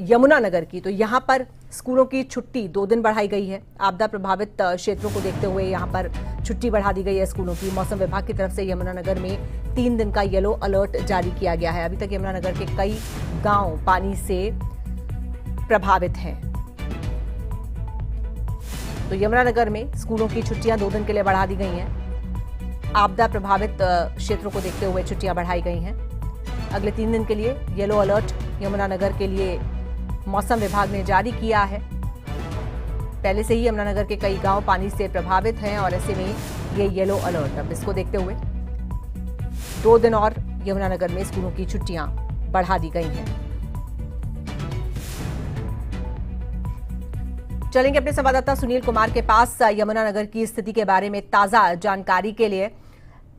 यमुनानगर की, तो यहाँ पर स्कूलों की छुट्टी 2 दिन बढ़ाई गई है। आपदा प्रभावित क्षेत्रों को देखते हुए यहाँ पर छुट्टी बढ़ा दी गई है स्कूलों की। मौसम विभाग की तरफ से यमुनानगर में 3 दिन का येलो अलर्ट जारी किया गया है। अभी तक यमुनानगर के कई गांव पानी से प्रभावित हैं। तो यमुनानगर में स्कूलों की छुट्टियां 2 दिन के लिए बढ़ा दी गई हैं। आपदा प्रभावित क्षेत्रों को देखते हुए छुट्टियां बढ़ाई गई हैं। अगले 3 दिन के लिए येलो अलर्ट यमुनानगर के लिए मौसम विभाग ने जारी किया है। पहले से ही यमुनानगर के कई गांव पानी से प्रभावित हैं और ऐसे में ये येलो अलर्ट, अब इसको देखते हुए 2 दिन और यमुनानगर में स्कूलों की छुट्टियां बढ़ा दी गई हैं। चलेंगे अपने संवाददाता सुनील कुमार के पास यमुनानगर की स्थिति के बारे में ताजा जानकारी के लिए।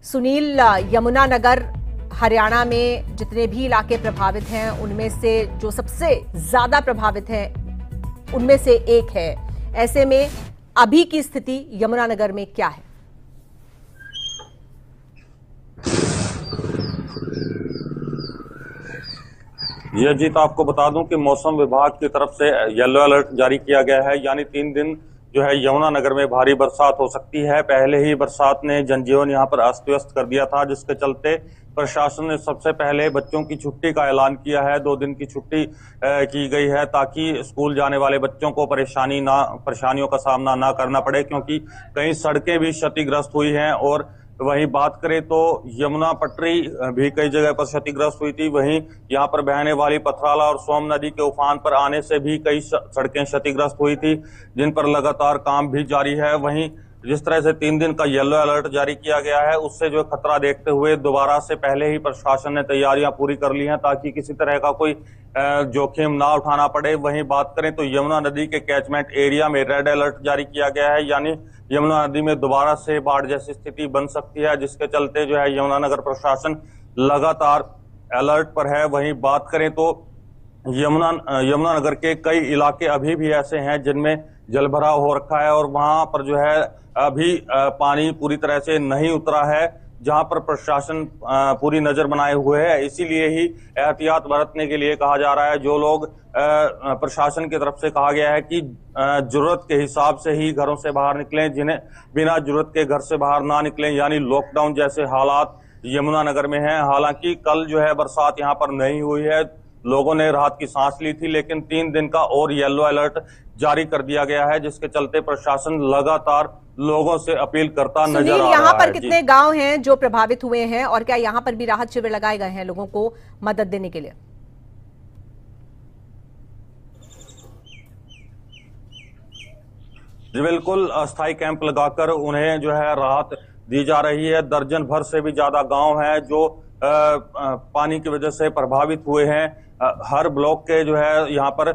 सुनील, यमुनानगर हरियाणा में जितने भी इलाके प्रभावित हैं उनमें से जो सबसे ज्यादा प्रभावित हैं उनमें से एक है। ऐसे में अभी की स्थिति यमुनानगर में क्या है? ये जी, तो आपको बता दूं कि मौसम विभाग की तरफ से येलो अलर्ट जारी किया गया है। यानी 3 दिन जो है यमुनानगर में भारी बरसात हो सकती है। पहले ही बरसात ने जनजीवन यहाँ पर अस्त व्यस्त कर दिया था, जिसके चलते प्रशासन ने सबसे पहले बच्चों की छुट्टी का ऐलान किया है। 2 दिन की छुट्टी की गई है ताकि स्कूल जाने वाले बच्चों को परेशानियों का सामना ना करना पड़े, क्योंकि कई सड़कें भी क्षतिग्रस्त हुई हैं। और वहीं बात करें तो यमुना पटरी भी कई जगह पर क्षतिग्रस्त हुई थी। वहीं यहाँ पर बहने वाली पथराला और सोम नदी के उफान पर आने से भी कई सड़कें क्षतिग्रस्त हुई थी, जिन पर लगातार काम भी जारी है। वहीं जिस तरह से 3 दिन का येलो अलर्ट जारी किया गया है, उससे जो खतरा देखते हुए दोबारा से पहले ही प्रशासन ने तैयारियां पूरी कर ली हैं ताकि किसी तरह का कोई जोखिम ना उठाना पड़े। वहीं बात करें तो यमुना नदी के कैचमेंट एरिया में रेड अलर्ट जारी किया गया है। यानी यमुना नदी में दोबारा से बाढ़ जैसी स्थिति बन सकती है, जिसके चलते जो है यमुनानगर प्रशासन लगातार अलर्ट पर है। वहीं बात करें तो यमुनानगर के कई इलाके अभी भी ऐसे हैं जिनमें जलभराव हो रखा है और वहां पर जो है अभी पानी पूरी तरह से नहीं उतरा है, जहां पर प्रशासन पूरी नजर बनाए हुए है। इसीलिए ही एहतियात बरतने के लिए कहा जा रहा है। जो लोग प्रशासन की तरफ से कहा गया है कि जरूरत के हिसाब से ही घरों से बाहर निकलें, जिन्हें बिना जरूरत के घर से बाहर ना निकलें, यानी लॉकडाउन जैसे हालात यमुनानगर में हैं। हालांकि कल जो है बरसात यहाँ पर नहीं हुई है, लोगों ने राहत की सांस ली थी, लेकिन 3 दिन का और येलो अलर्ट जारी कर दिया गया है, जिसके चलते प्रशासन लगातार लोगों से अपील करता नजर आ रहा है। यहाँ पर कितने गांव हैं जो प्रभावित हुए हैं और क्या यहाँ पर भी राहत शिविर लगाए गए हैं लोगों को मदद देने के लिए? जी बिल्कुल, अस्थायी कैंप लगाकर उन्हें जो है राहत दी जा रही है। दर्जन भर से भी ज्यादा गांव हैं जो पानी की वजह से प्रभावित हुए हैं। हर ब्लॉक के जो है यहाँ पर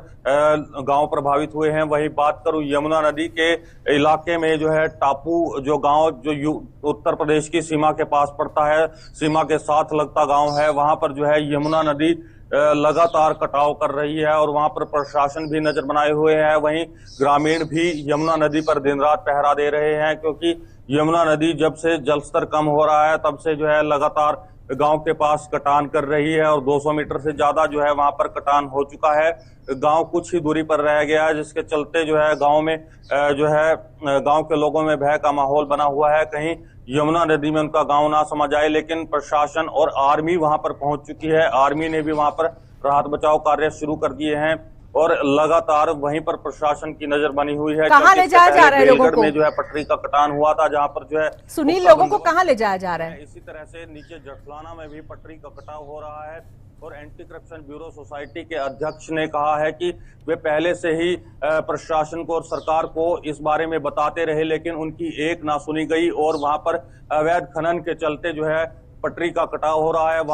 गांव प्रभावित हुए हैं। वही बात करूं यमुना नदी के इलाके में जो है टापू जो गांव जो उत्तर प्रदेश की सीमा के पास पड़ता है, सीमा के साथ लगता गांव है, वहां पर जो है यमुना नदी लगातार कटाव कर रही है और वहां पर प्रशासन भी नजर बनाए हुए है। वहीं ग्रामीण भी यमुना नदी पर दिन रात पहरा दे रहे हैं, क्योंकि यमुना नदी जब से जलस्तर कम हो रहा है तब से जो है लगातार गांव के पास कटान कर रही है और 200 मीटर से ज्यादा जो है वहां पर कटान हो चुका है। गांव कुछ ही दूरी पर रह गया है, जिसके चलते जो है गांव में जो है गांव के लोगों में भय का माहौल बना हुआ है। कहीं यमुना नदी में उनका गांव ना समझ आए, लेकिन प्रशासन और आर्मी वहां पर पहुंच चुकी है। आर्मी ने भी वहां पर राहत बचाव कार्य शुरू कर दिए हैं और लगातार वहीं पर प्रशासन की नजर बनी हुई है। कहां ले जाया जा रहा है लोगों को? में जो है पटरी का कटान हुआ था, जहां पर जो है सुनील, लोगों को कहां ले जाया जा रहा है? इसी तरह से नीचे जटलाना में भी पटरी का कटाव हो रहा है और एंटी करप्शन ब्यूरो सोसाइटी के अध्यक्ष ने कहा है कि वे पहले से ही प्रशासन को और सरकार को इस बारे में बताते रहे, लेकिन उनकी एक ना सुनी गई और वहां पर अवैध खनन के चलते जो है पटरी का कटाव हो रहा है।